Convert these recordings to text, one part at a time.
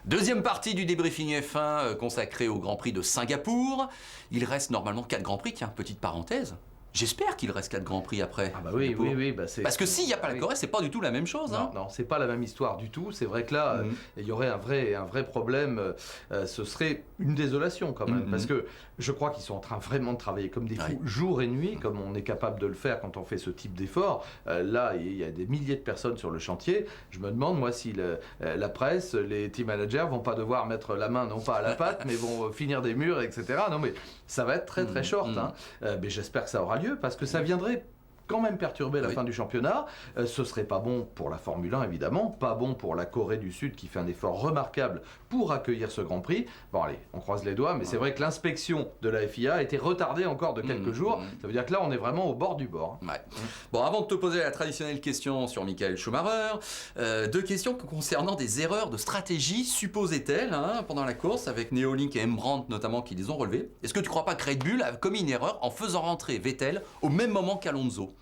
Deuxième partie du débriefing F1 consacrée au Grand Prix de Singapour. Il reste normalement 4 Grands Prix, tiens, petite parenthèse. J'espère qu'il reste 4 Grands Prix après. Ah bah oui. Parce que s'il n'y a pas la Corée, c'est pas du tout la même chose. Non, c'est pas la même histoire du tout. C'est vrai que là, il y aurait un vrai problème. Ce serait une désolation quand même. Parce que je crois qu'ils sont en train vraiment de travailler comme des fous, jour et nuit, comme on est capable de le faire quand on fait ce type d'effort. Là, il y a des milliers de personnes sur le chantier. Je me demande, moi, si la presse, les team managers vont pas devoir mettre la main, non pas à la pâte, mais vont finir des murs, etc. Non, mais ça va être très short. Mais j'espère que ça aura lieu, parce que ça viendrait quand même perturber la fin du championnat. Ce serait pas bon pour la Formule 1 évidemment, pas bon pour la Corée du Sud qui fait un effort remarquable pour accueillir ce Grand Prix. Bon allez, on croise les doigts, mais c'est vrai que l'inspection de la FIA a été retardée encore de quelques jours. Ça veut dire que là on est vraiment au bord du bord. Bon, avant de te poser la traditionnelle question sur Michael Schumacher, 2 questions concernant des erreurs de stratégie, supposait-elle, pendant la course, avec Neolink et Embrandt notamment qui les ont relevées. Est-ce que tu crois pas que Red Bull a commis une erreur en faisant rentrer Vettel au même moment qu'Alonso?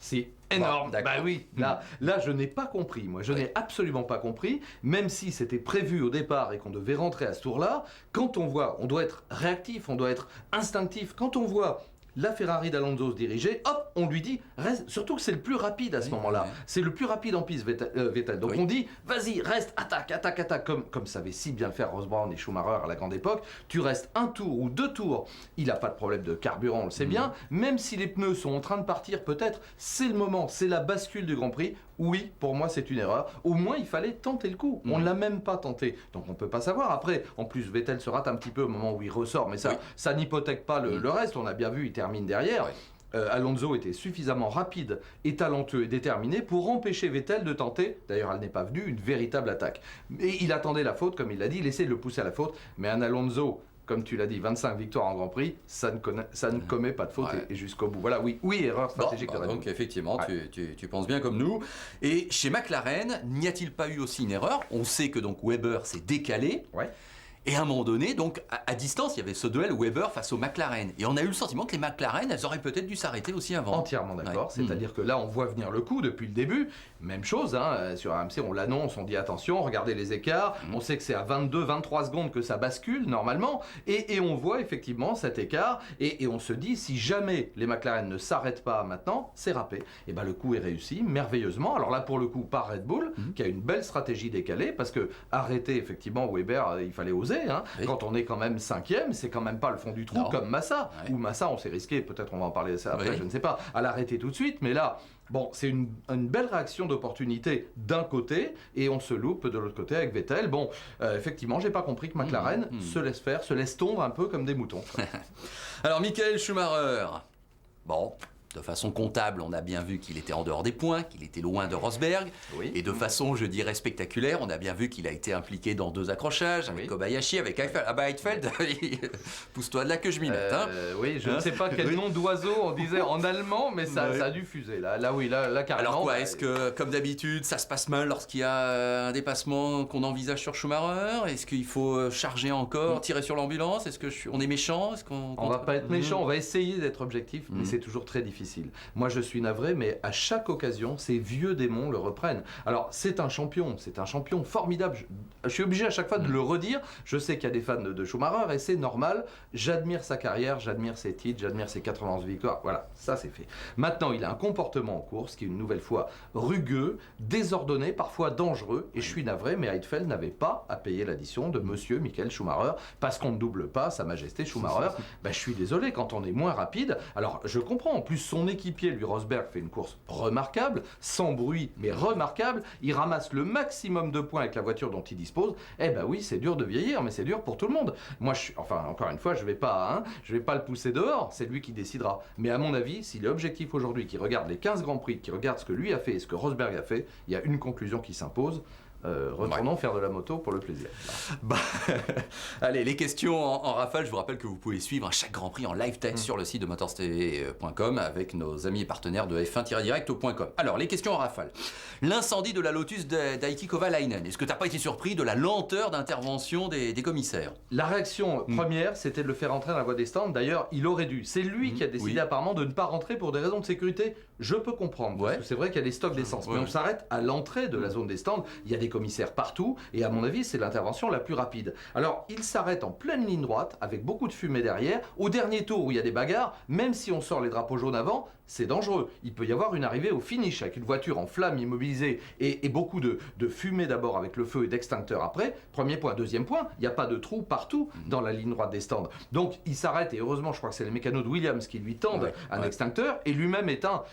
C'est énorme. Bah oui, là je n'ai pas compris, moi. Je n'ai absolument pas compris, même si c'était prévu au départ et qu'on devait rentrer à ce tour-là. Quand on voit, on doit être réactif, on doit être instinctif. Quand on voit la Ferrari d'Alonso se diriger, hop, on lui dit, reste, surtout que c'est le plus rapide à ce moment-là. C'est le plus rapide en piste, Vettel. Donc on dit, vas-y, reste, attaque, comme savaient si bien le faire Ross Brown et Schumacher à la grande époque. Tu restes un tour ou 2 tours, il n'a pas de problème de carburant, on le sait bien. Même si les pneus sont en train de partir, peut-être, c'est le moment, c'est la bascule du Grand Prix. Oui, pour moi, c'est une erreur. Au moins, il fallait tenter le coup. On ne l'a même pas tenté. Donc, on ne peut pas savoir. Après, en plus, Vettel se rate un petit peu au moment où il ressort. Mais ça n'hypothèque pas le reste. On a bien vu, il termine derrière. Alonso était suffisamment rapide et talentueux et déterminé pour empêcher Vettel de tenter, d'ailleurs elle n'est pas venue, une véritable attaque. Et il attendait la faute, comme il l'a dit, il essayait de le pousser à la faute. Mais un Alonso, comme tu l'as dit, 25 victoires en Grand Prix, ça ne commet pas de faute et jusqu'au bout. Voilà, oui, erreur stratégique de Red Bull. Donc effectivement, tu penses bien comme nous. Et chez McLaren, n'y a-t-il pas eu aussi une erreur? On sait que donc Webber s'est décalé. Et à un moment donné, donc à distance, il y avait ce duel Webber face au McLaren. Et on a eu le sentiment que les McLaren, elles auraient peut-être dû s'arrêter aussi avant. Entièrement d'accord. C'est-à-dire que là, on voit venir le coup depuis le début. Même chose, sur AMC, on l'annonce, on dit attention, regardez les écarts. On sait que c'est à 22-23 secondes que ça bascule normalement. Et on voit effectivement cet écart. Et on se dit, si jamais les McLaren ne s'arrêtent pas maintenant, c'est râpé. Et le coup est réussi merveilleusement. Alors là, pour le coup, par Red Bull, qui a une belle stratégie décalée, parce que arrêter effectivement Webber, il fallait oser. Quand on est quand même 5e, c'est quand même pas le fond du trou comme Massa. Ou Massa, on s'est risqué, peut-être on va en parler ça après, je ne sais pas, à l'arrêter tout de suite. Mais là, bon, c'est une belle réaction d'opportunité d'un côté et on se loupe de l'autre côté avec Vettel. Bon, effectivement, j'ai pas compris que McLaren se laisse faire, se laisse tondre un peu comme des moutons. Alors, Michael Schumacher, bon, de façon comptable, on a bien vu qu'il était en dehors des points, qu'il était loin de Rosberg. Et de façon, je dirais, spectaculaire, on a bien vu qu'il a été impliqué dans 2 accrochages, avec Kobayashi, avec Heidfeld. Ah bah Heidfeld, pousse-toi de là que je m'y mette. Oui, je ne sais pas quel nom d'oiseau on disait en allemand, mais ça a dû fuser. Là carrément. Alors quoi, est-ce que, comme d'habitude, ça se passe mal lorsqu'il y a un dépassement qu'on envisage sur Schumacher? Est-ce qu'il faut charger encore, tirer sur l'ambulance? Est-ce qu'on est méchant? On va pas être méchant, on va essayer d'être objectif, mais c'est toujours très difficile. Moi je suis navré, mais à chaque occasion, ces vieux démons le reprennent. Alors c'est un champion formidable. Je suis obligé à chaque fois de le redire. Je sais qu'il y a des fans de Schumacher et c'est normal. J'admire sa carrière, j'admire ses titres, j'admire ses 91 victoires. Voilà, ça c'est fait. Maintenant, il a un comportement en course qui est une nouvelle fois rugueux, désordonné, parfois dangereux. Et je suis navré, mais Heidfeld n'avait pas à payer l'addition de monsieur Michael Schumacher parce qu'on ne double pas Sa Majesté Schumacher. Je suis désolé, quand on est moins rapide, alors je comprends, en plus son équipier, lui Rosberg, fait une course remarquable, sans bruit, mais remarquable. Il ramasse le maximum de points avec la voiture dont il dispose. Oui, c'est dur de vieillir, mais c'est dur pour tout le monde. Moi, encore une fois, je vais pas le pousser dehors, c'est lui qui décidera. Mais à mon avis, s'il est objectif aujourd'hui, qu'il regarde les 15 Grands Prix, qu'il regarde ce que lui a fait et ce que Rosberg a fait, il y a une conclusion qui s'impose. Retournons faire de la moto pour le plaisir. Allez, les questions en rafale, je vous rappelle que vous pouvez suivre chaque Grand Prix en live tech sur le site de motorstv.com avec nos amis et partenaires de f1-direct.com. Alors, les questions en rafale. L'incendie de la Lotus d'Heikki Kovalainen. Est-ce que tu n'as pas été surpris de la lenteur d'intervention des commissaires? La réaction première, c'était de le faire entrer dans la voie des stands. D'ailleurs, il aurait dû. C'est lui qui a décidé apparemment de ne pas rentrer pour des raisons de sécurité. Je peux comprendre, parce que c'est vrai qu'il y a des stocks d'essence. Mais on s'arrête à l'entrée de la zone des stands. Il y a des commissaires partout, et à mon avis, c'est l'intervention la plus rapide. Alors, il s'arrête en pleine ligne droite, avec beaucoup de fumée derrière. Au dernier tour où il y a des bagarres, même si on sort les drapeaux jaunes avant, c'est dangereux. Il peut y avoir une arrivée au finish avec une voiture en flammes immobilisée et beaucoup de fumée d'abord avec le feu et d'extincteur après. Premier point. Deuxième point, il n'y a pas de trou partout dans la ligne droite des stands. Donc il s'arrête et heureusement, je crois que c'est les mécanos de Williams qui lui tendent un extincteur et lui-même éteint.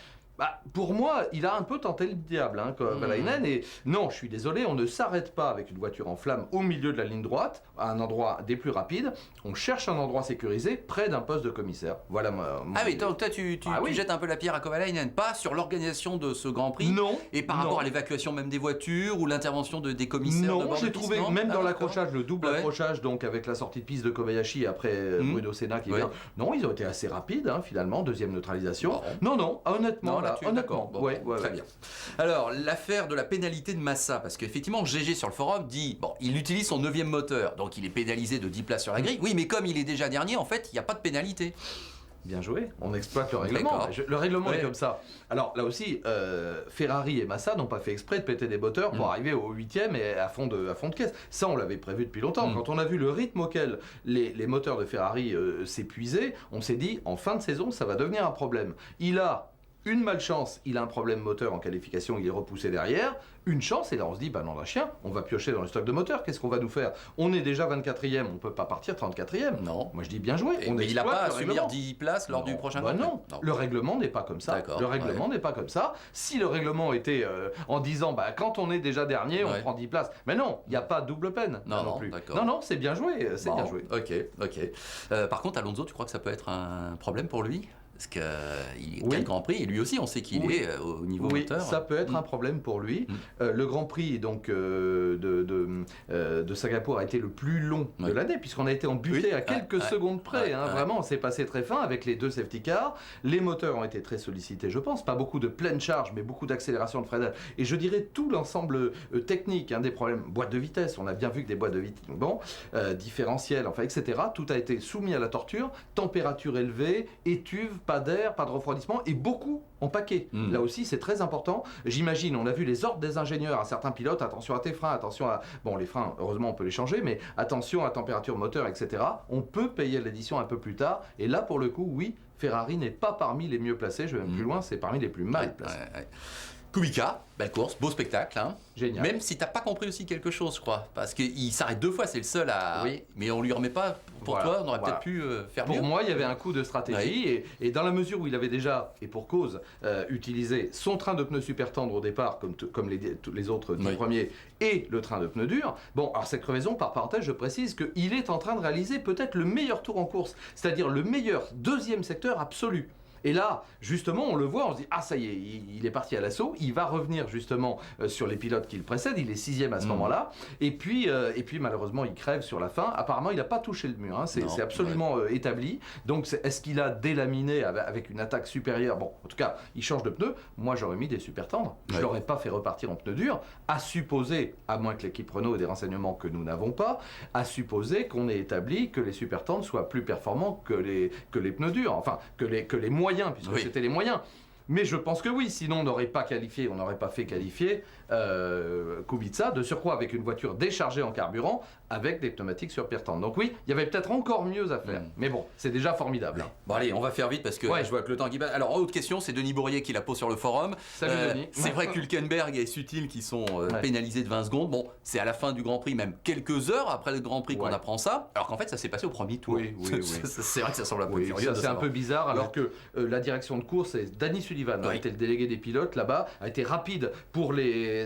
Pour moi, il a un peu tenté le diable, Kovalainen, et non, je suis désolé, on ne s'arrête pas avec une voiture en flammes au milieu de la ligne droite, à un endroit des plus rapides, on cherche un endroit sécurisé près d'un poste de commissaire. Voilà mon oui, donc toi tu jettes un peu la pierre à Kovalainen, pas sur l'organisation de ce Grand Prix, non, et par rapport à l'évacuation même des voitures, ou l'intervention des commissaires de bord j'ai de piste, trouvé, même dans l'accrochage, le double accrochage, donc avec la sortie de piste de Kobayashi après Bruno Senna qui vient, non, ils ont été assez rapides, finalement, deuxième neutralisation. Non, honnêtement, honnêtement. Très bien. Alors, l'affaire de la pénalité de Massa, parce qu'effectivement, GG sur le forum dit, il utilise son 9e moteur, donc il est pénalisé de 10 places sur la grille. Oui, mais comme il est déjà dernier, en fait, il n'y a pas de pénalité. Bien joué, on exploite le règlement. Le règlement est comme ça. Alors là aussi, Ferrari et Massa n'ont pas fait exprès de péter des moteurs pour arriver au 8e et à fond de caisse. Ça, on l'avait prévu depuis longtemps. Quand on a vu le rythme auquel les moteurs de Ferrari s'épuisaient, on s'est dit, en fin de saison, ça va devenir un problème. Il a une malchance, il a un problème moteur en qualification, il est repoussé derrière. Une chance, et là on se dit, non, la chien, on va piocher dans le stock de moteurs, qu'est-ce qu'on va nous faire? On est déjà 24e, on peut pas partir 34e. Non. Moi je dis bien joué. Mais il n'a pas à subir 10 places lors du prochain Grand Prix. Non, le règlement n'est pas comme ça. Le règlement n'est pas comme ça. Si le règlement était en disant, quand on est déjà dernier, on prend 10 places. Mais non, il n'y a pas de double peine non plus. Non, c'est bien joué, bien joué. Ok. Par contre, Alonso, tu crois que ça peut être un problème pour lui? Parce qu'il est le Grand Prix, et lui aussi, on sait qu'il est au niveau moteur. Oui, ça peut être un problème pour lui. Le Grand Prix donc, de Singapour a été le plus long de l'année, puisqu'on a été embuté à quelques secondes près. Vraiment, on s'est passé très fin avec les 2 safety cars. Les moteurs ont été très sollicités, je pense. Pas beaucoup de pleine charge, mais beaucoup d'accélération de freinage. Et je dirais tout l'ensemble technique, des problèmes. Boîte de vitesse, on a bien vu que des boîtes de vitesse, différentiel, etc. Tout a été soumis à la torture. Température élevée, étuve, pas d'air, pas de refroidissement et beaucoup en paquet. Là aussi, c'est très important. J'imagine, on a vu les ordres des ingénieurs à certains pilotes, attention à tes freins, attention à... les freins, heureusement, on peut les changer, mais attention à température moteur, etc. On peut payer l'édition un peu plus tard. Et là, pour le coup, oui, Ferrari n'est pas parmi les mieux placés, je vais même plus loin, c'est parmi les plus mal placés. Kubica, belle course, beau spectacle. Génial. Même si t'as pas compris aussi quelque chose, je crois. Parce qu'il s'arrête 2 fois, c'est le seul à... Oui. Mais on lui remet pas... Pour toi, on aurait peut-être pu faire mieux. Pour moi, il y avait un coup de stratégie. Et dans la mesure où il avait déjà, et pour cause, utilisé son train de pneus super tendre au départ, comme les autres 10 premiers, et le train de pneus durs, alors cette crevaison, par parenthèse, je précise qu'il est en train de réaliser peut-être le meilleur tour en course. C'est-à-dire le meilleur 2e secteur absolu. Et là, justement, on le voit, on se dit, ça y est, il est parti à l'assaut, il va revenir justement sur les pilotes qui le précèdent, il est 6e à ce moment-là, et puis malheureusement, il crève sur la fin. Apparemment, il n'a pas touché le mur, c'est absolument établi. Donc, est-ce qu'il a délaminé avec une attaque supérieure? En tout cas, il change de pneu. Moi, j'aurais mis des super tendres. Je ne l'aurais pas fait repartir en pneu dur, à supposer, à moins que l'équipe Renault ait des renseignements que nous n'avons pas, à supposer qu'on ait établi que les super tendres soient plus performants que les pneus durs, enfin, que les moyens, puisque c'était les moyens. Mais je pense que oui, sinon on n'aurait pas qualifié, on n'aurait pas fait qualifier Kubica, de surcroît avec une voiture déchargée en carburant, avec des pneumatiques surpertantes. Donc oui, il y avait peut-être encore mieux à faire. Mais bon, c'est déjà formidable. Bon allez, on va faire vite parce que je vois que le temps qui passe. Alors autre question, c'est Denis Bourrier qui la pose sur le forum. Salut Denis. C'est vrai que Hülkenberg et Sutil qui sont pénalisés de 20 secondes. Bon, c'est à la fin du Grand Prix, même quelques heures après le Grand Prix qu'on apprend ça, alors qu'en fait ça s'est passé au premier tour. Oui. C'est vrai que ça semble un peu curieux. C'est un peu bizarre, alors que la direction de course, c'est Danny Sullivan, a été le délégué des pilotes là-bas, a été rapide pour les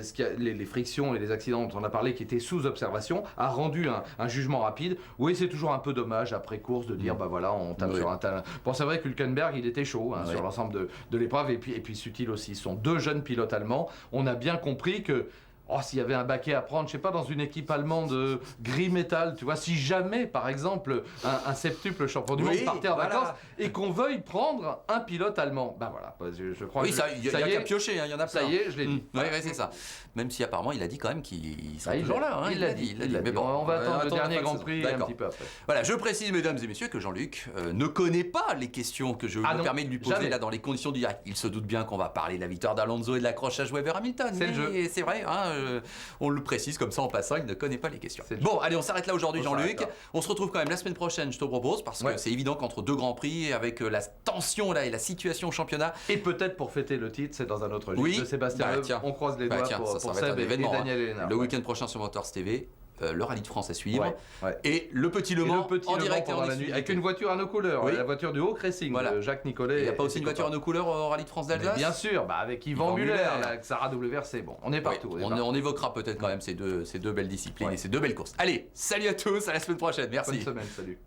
frictions et les accidents dont on a parlé qui étaient sous observation, a rendu un jugement rapide. Oui, c'est toujours un peu dommage après course de dire on tape sur un talent. Bon, c'est vrai que Hülkenberg, il était chaud sur l'ensemble de l'épreuve, et puis Sutil aussi. Ce sont 2 jeunes pilotes allemands. On a bien compris que s'il y avait un baquet à prendre, je sais pas, dans une équipe allemande gris métal, tu vois, si jamais, par exemple, un septuple champion du monde partait en vacances et qu'on veuille prendre un pilote allemand, je crois que il y a qu'à piocher, il y en a plein. Ça y est, je l'ai dit. Oui, c'est ça. Même si apparemment, il a dit quand même qu'il serait toujours là. Il l'a dit. Mais bon, on va attendre le dernier Grand Prix un petit peu après. Voilà, je précise, mesdames et messieurs, que Jean-Luc ne connaît pas les questions que je me permets de lui poser là dans les conditions du direct. Il se doute bien qu'on va parler de la victoire d'Alonso et de l'accrochage Weber-Hamilton. C'est le jeu. C'est vrai, on le précise comme ça en passant, il ne connaît pas les questions. Bon, allez, on s'arrête là aujourd'hui, Jean-Luc. On se retrouve quand même la semaine prochaine, je te propose, parce que c'est évident qu'entre 2 grands prix, avec la tension là et la situation au championnat. Et peut-être pour fêter le titre, c'est dans un autre livre de Sébastien Loeb. On croise les doigts pour Seb et Daniel Elena. Le week-end prochain sur Motors TV. Le rallye de France à suivre et le Petit Le Mans en direct pendant la nuit avec une voiture à nos couleurs, la voiture du Hawk Racing de Jacques Nicolet. Il n'y a pas aussi une voiture à nos couleurs au rallye de France d'Alsace? Bien sûr, avec Yvan Muller, avec Sarah WRC, bon, on est partout. On évoquera peut-être quand même ces deux belles disciplines et ces 2 belles courses. Allez, salut à tous, à la semaine prochaine, merci. Bonne semaine, salut.